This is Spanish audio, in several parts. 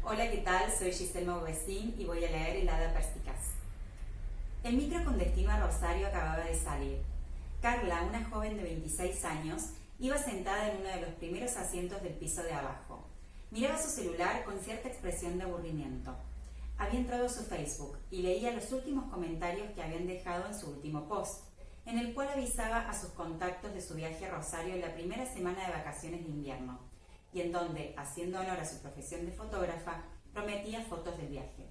Hola, ¿qué tal? Soy Giselle Mauvesin y voy a leer El hada perspicaz. El micro con destino a Rosario acababa de salir. Carla, una joven de 26 años, iba sentada en uno de los primeros asientos del piso de abajo. Miraba su celular con cierta expresión de aburrimiento. Había entrado a su Facebook y leía los últimos comentarios que habían dejado en su último post, en el cual avisaba a sus contactos de su viaje a Rosario en la primera semana de vacaciones de invierno, y en donde, haciendo honor a su profesión de fotógrafa, prometía fotos del viaje.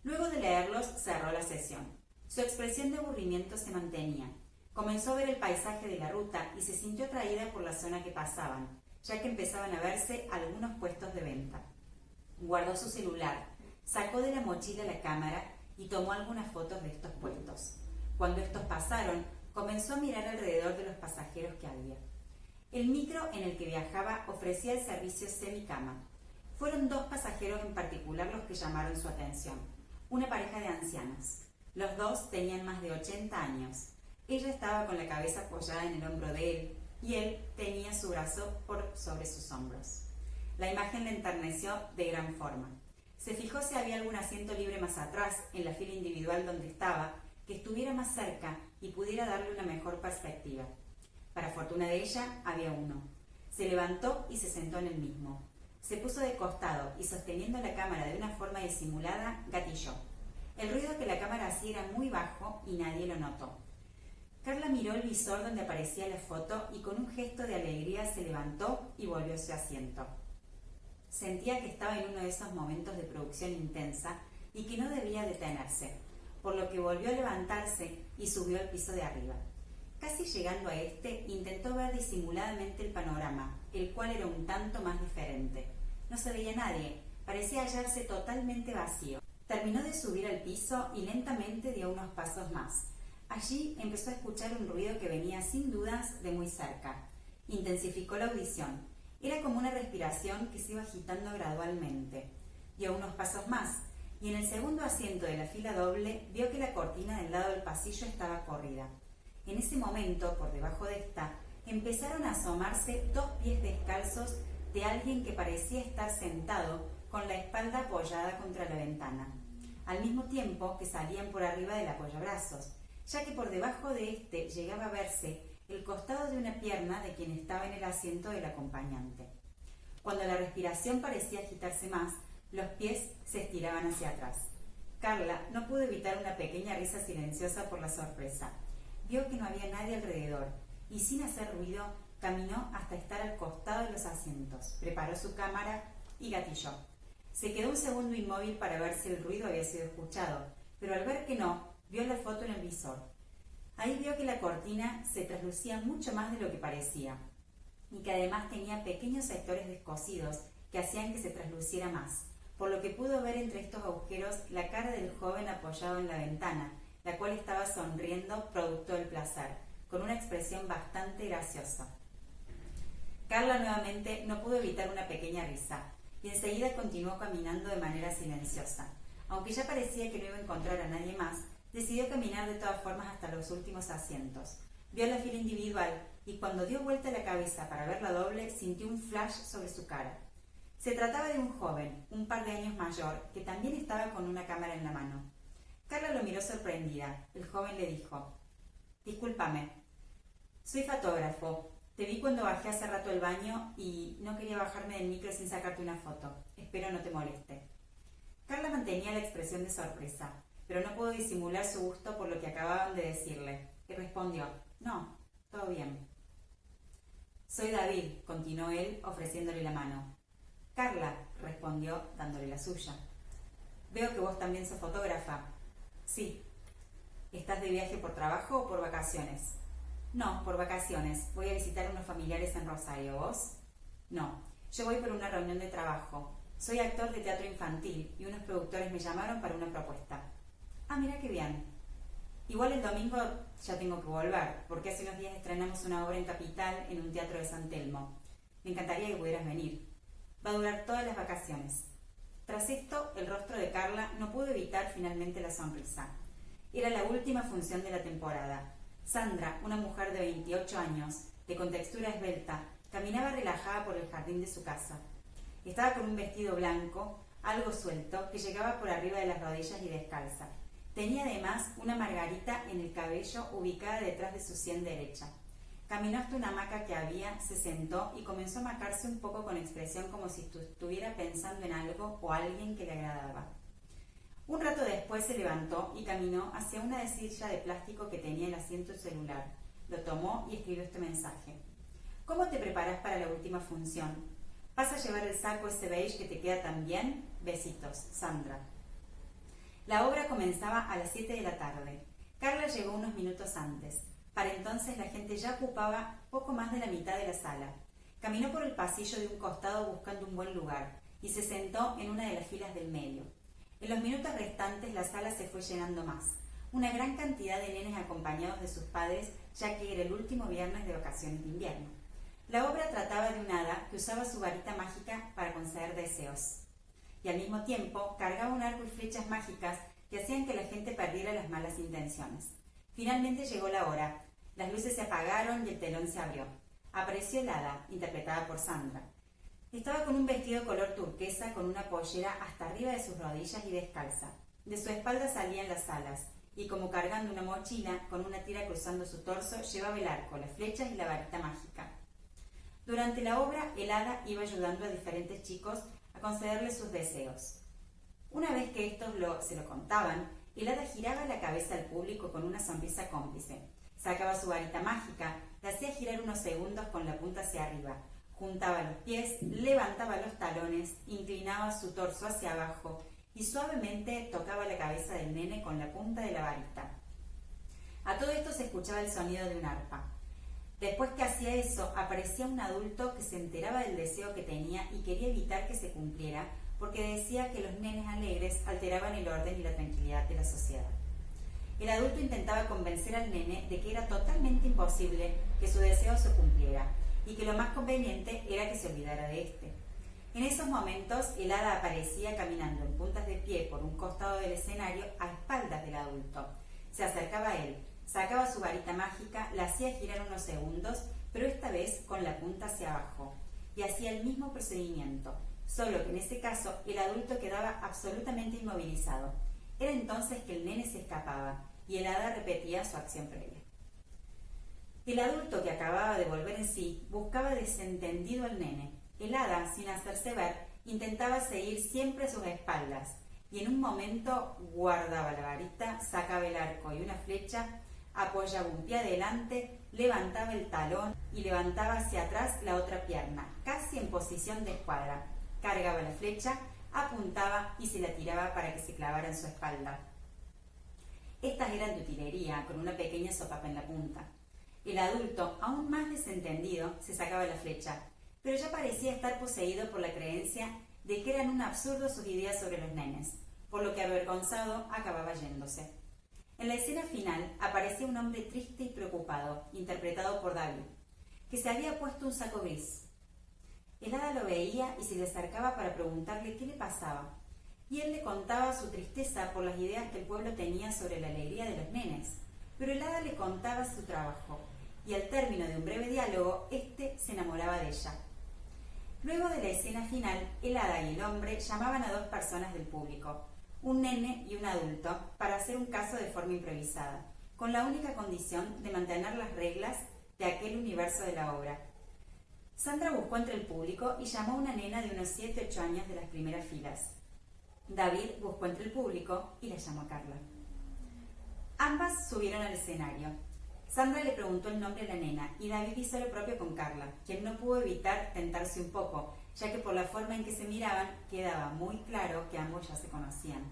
Luego de leerlos, cerró la sesión. Su expresión de aburrimiento se mantenía. Comenzó a ver el paisaje de la ruta y se sintió atraída por la zona que pasaban, ya que empezaban a verse algunos puestos de venta. Guardó su celular, sacó de la mochila la cámara y tomó algunas fotos de estos puestos. Cuando estos pasaron, comenzó a mirar alrededor de los pasajeros que había. El micro en el que viajaba ofrecía el servicio semicama. Fueron dos pasajeros en particular los que llamaron su atención. Una pareja de ancianos. Los dos tenían más de 80 años. Ella estaba con la cabeza apoyada en el hombro de él y él tenía su brazo por sobre sus hombros. La imagen le enterneció de gran forma. Se fijó si había algún asiento libre más atrás, en la fila individual donde estaba, que estuviera más cerca y pudiera darle una mejor perspectiva. Para fortuna de ella, había uno. Se levantó y se sentó en el mismo. Se puso de costado y, sosteniendo la cámara de una forma disimulada, gatilló. El ruido que la cámara hacía era muy bajo y nadie lo notó. Carla miró el visor donde aparecía la foto y con un gesto de alegría se levantó y volvió a su asiento. Sentía que estaba en uno de esos momentos de producción intensa y que no debía detenerse, por lo que volvió a levantarse y subió al piso de arriba. Casi llegando a este, intentó ver disimuladamente el panorama, el cual era un tanto más diferente. No se veía nadie, parecía hallarse totalmente vacío. Terminó de subir al piso y lentamente dio unos pasos más. Allí empezó a escuchar un ruido que venía sin dudas de muy cerca. Intensificó la audición. Era como una respiración que se iba agitando gradualmente. Dio unos pasos más y en el segundo asiento de la fila doble vio que la cortina del lado del pasillo estaba corrida. En ese momento, por debajo de esta, empezaron a asomarse dos pies descalzos de alguien que parecía estar sentado con la espalda apoyada contra la ventana, al mismo tiempo que salían por arriba del apoyabrazos, ya que por debajo de este llegaba a verse el costado de una pierna de quien estaba en el asiento del acompañante. Cuando la respiración parecía agitarse más, los pies se estiraban hacia atrás. Carla no pudo evitar una pequeña risa silenciosa por la sorpresa. Vio que no había nadie alrededor y, sin hacer ruido, caminó hasta estar al costado de los asientos, preparó su cámara y gatilló. Se quedó un segundo inmóvil para ver si el ruido había sido escuchado, pero al ver que no, vio la foto en el visor. Ahí vio que la cortina se traslucía mucho más de lo que parecía y que además tenía pequeños sectores descosidos que hacían que se trasluciera más, por lo que pudo ver entre estos agujeros la cara del joven apoyado en la ventana, la cual estaba sonriendo producto del placer, con una expresión bastante graciosa. Carla nuevamente no pudo evitar una pequeña risa, y enseguida continuó caminando de manera silenciosa. Aunque ya parecía que no iba a encontrar a nadie más, decidió caminar de todas formas hasta los últimos asientos. Vio la fila individual, y cuando dio vuelta la cabeza para ver la doble, sintió un flash sobre su cara. Se trataba de un joven, un par de años mayor, que también estaba con una cámara en la mano. Carla lo miró sorprendida. El joven le dijo: «Discúlpame, soy fotógrafo. Te vi cuando bajé hace rato al baño y no quería bajarme del micro sin sacarte una foto. Espero no te moleste». Carla mantenía la expresión de sorpresa, pero no pudo disimular su gusto por lo que acababan de decirle, y respondió: «No, todo bien». «Soy David», continuó él, ofreciéndole la mano. «Carla», respondió, dándole la suya. «Veo que vos también sos fotógrafa». «Sí». «¿Estás de viaje por trabajo o por vacaciones?» «No, por vacaciones. Voy a visitar unos familiares en Rosario. ¿Vos?» «No, yo voy por una reunión de trabajo. Soy actor de teatro infantil y unos productores me llamaron para una propuesta». «Ah, mira qué bien. Igual el domingo ya tengo que volver, porque hace unos días estrenamos una obra en Capital en un teatro de San Telmo. Me encantaría que pudieras venir. Va a durar todas las vacaciones». Tras esto, el rostro de Carla no pudo evitar finalmente la sonrisa. Era la última función de la temporada. Sandra, una mujer de 28 años, de contextura esbelta, caminaba relajada por el jardín de su casa. Estaba con un vestido blanco, algo suelto, que llegaba por arriba de las rodillas y descalza. Tenía además una margarita en el cabello ubicada detrás de su sien derecha. Caminó hasta una hamaca que había, se sentó y comenzó a macarse un poco con expresión como si estuviera pensando en algo o alguien que le agradaba. Un rato después se levantó y caminó hacia una silla de plástico que tenía el asiento celular. Lo tomó y escribió este mensaje. ¿Cómo te preparas para la última función? ¿Vas a llevar el saco ese beige que te queda tan bien? Besitos, Sandra. La obra comenzaba a las 7 de la tarde. Carla llegó unos minutos antes. Para entonces la gente ya ocupaba poco más de la mitad de la sala. Caminó por el pasillo de un costado buscando un buen lugar y se sentó en una de las filas del medio. En los minutos restantes la sala se fue llenando más. Una gran cantidad de nenes acompañados de sus padres, ya que era el último viernes de vacaciones de invierno. La obra trataba de un hada que usaba su varita mágica para conceder deseos. Y al mismo tiempo cargaba un arco y flechas mágicas que hacían que la gente perdiera las malas intenciones. Finalmente llegó la hora. Las luces se apagaron y el telón se abrió. Apareció el hada, interpretada por Sandra. Estaba con un vestido color turquesa con una pollera hasta arriba de sus rodillas y descalza. De su espalda salían las alas, y como cargando una mochila, con una tira cruzando su torso, llevaba el arco, las flechas y la varita mágica. Durante la obra, el hada iba ayudando a diferentes chicos a concederles sus deseos. Una vez que estos se lo contaban, el hada giraba la cabeza al público con una sonrisa cómplice. Sacaba su varita mágica, la hacía girar unos segundos con la punta hacia arriba, juntaba los pies, levantaba los talones, inclinaba su torso hacia abajo y suavemente tocaba la cabeza del nene con la punta de la varita. A todo esto se escuchaba el sonido de un arpa. Después que hacía eso, aparecía un adulto que se enteraba del deseo que tenía y quería evitar que se cumpliera porque decía que los nenes alegres alteraban el orden y la tranquilidad de la sociedad. El adulto intentaba convencer al nene de que era totalmente imposible que su deseo se cumpliera y que lo más conveniente era que se olvidara de este. En esos momentos, el hada aparecía caminando en puntas de pie por un costado del escenario a espaldas del adulto. Se acercaba a él, sacaba su varita mágica, la hacía girar unos segundos, pero esta vez con la punta hacia abajo, y hacía el mismo procedimiento, solo que en ese caso el adulto quedaba absolutamente inmovilizado. Era entonces que el nene se escapaba, y el hada repetía su acción previa. El adulto, que acababa de volver en sí, buscaba desentendido al nene. El hada, sin hacerse ver, intentaba seguir siempre a sus espaldas, y en un momento guardaba la varita, sacaba el arco y una flecha, apoyaba un pie adelante, levantaba el talón y levantaba hacia atrás la otra pierna, casi en posición de escuadra. Cargaba la flecha, apuntaba y se la tiraba para que se clavara en su espalda. Estas eran de utilería, con una pequeña sopapa en la punta. El adulto, aún más desentendido, se sacaba la flecha, pero ya parecía estar poseído por la creencia de que eran un absurdo sus ideas sobre los nenes, por lo que avergonzado acababa yéndose. En la escena final aparecía un hombre triste y preocupado, interpretado por David, que se había puesto un saco gris. El hada lo veía y se le acercaba para preguntarle qué le pasaba, y él le contaba su tristeza por las ideas que el pueblo tenía sobre la alegría de los nenes, pero el hada le contaba su trabajo, y al término de un breve diálogo, éste se enamoraba de ella. Luego de la escena final, el hada y el hombre llamaban a dos personas del público, un nene y un adulto, para hacer un caso de forma improvisada, con la única condición de mantener las reglas de aquel universo de la obra. Sandra buscó entre el público y llamó a una nena de unos 7-8 años de las primeras filas. David buscó entre el público y la llamó a Carla. Ambas subieron al escenario. Sandra le preguntó el nombre a la nena y David hizo lo propio con Carla, quien no pudo evitar tentarse un poco, ya que por la forma en que se miraban quedaba muy claro que ambos ya se conocían.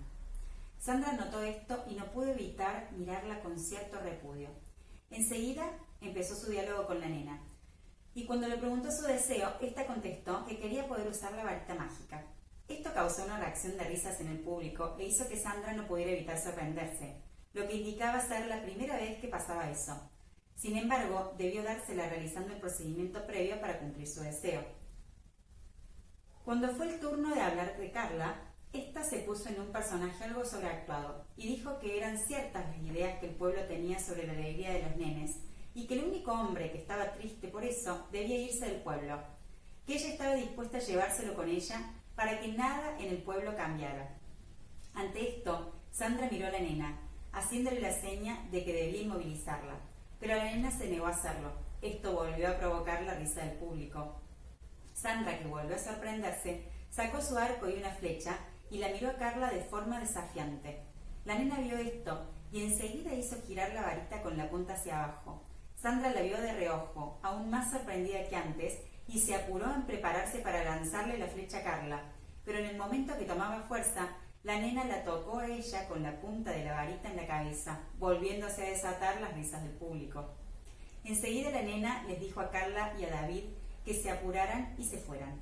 Sandra notó esto y no pudo evitar mirarla con cierto repudio. Enseguida empezó su diálogo con la nena, y cuando le preguntó su deseo, ésta contestó que quería poder usar la varita mágica. Esto causó una reacción de risas en el público e hizo que Sandra no pudiera evitar sorprenderse, lo que indicaba ser la primera vez que pasaba eso. Sin embargo, debió dársela realizando el procedimiento previo para cumplir su deseo. Cuando fue el turno de hablar de Carla, ésta se puso en un personaje algo sobreactuado y dijo que eran ciertas las ideas que el pueblo tenía sobre la alegría de los nenes y que el único hombre que estaba triste por eso debía irse del pueblo, que ella estaba dispuesta a llevárselo con ella para que nada en el pueblo cambiara. Ante esto, Sandra miró a la nena, haciéndole la seña de que debía inmovilizarla, pero la nena se negó a hacerlo. Esto volvió a provocar la risa del público. Sandra, que volvió a sorprenderse, sacó su arco y una flecha y la miró a Carla de forma desafiante. La nena vio esto y enseguida hizo girar la varita con la punta hacia abajo. Sandra la vio de reojo, aún más sorprendida que antes, y se apuró en prepararse para lanzarle la flecha a Carla, pero en el momento que tomaba fuerza, la nena la tocó a ella con la punta de la varita en la cabeza, volviéndose a desatar las risas del público. Enseguida la nena les dijo a Carla y a David que se apuraran y se fueran.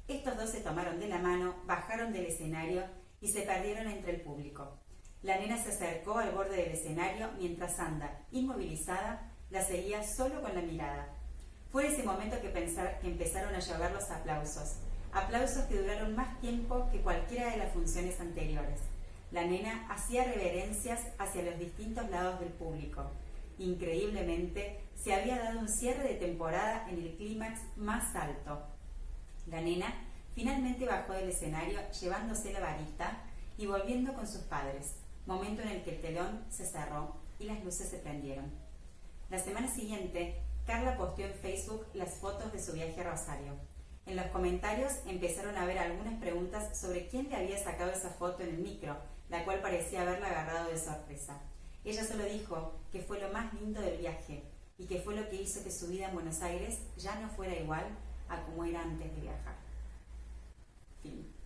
Estos dos se tomaron de la mano, bajaron del escenario y se perdieron entre el público. La nena se acercó al borde del escenario mientras Sandra, inmovilizada, la seguía solo con la mirada. Fue en ese momento que empezaron a llover los aplausos que duraron más tiempo que cualquiera de las funciones anteriores. La nena hacía reverencias hacia los distintos lados del público. Increíblemente, se había dado un cierre de temporada en el clímax más alto. La nena finalmente bajó del escenario llevándose la varita y volviendo con sus padres, momento en el que el telón se cerró y las luces se prendieron. La semana siguiente, Carla posteó en Facebook las fotos de su viaje a Rosario. En los comentarios empezaron a haber algunas preguntas sobre quién le había sacado esa foto en el micro, la cual parecía haberla agarrado de sorpresa. Ella solo dijo que fue lo más lindo del viaje y que fue lo que hizo que su vida en Buenos Aires ya no fuera igual a como era antes de viajar. Fin.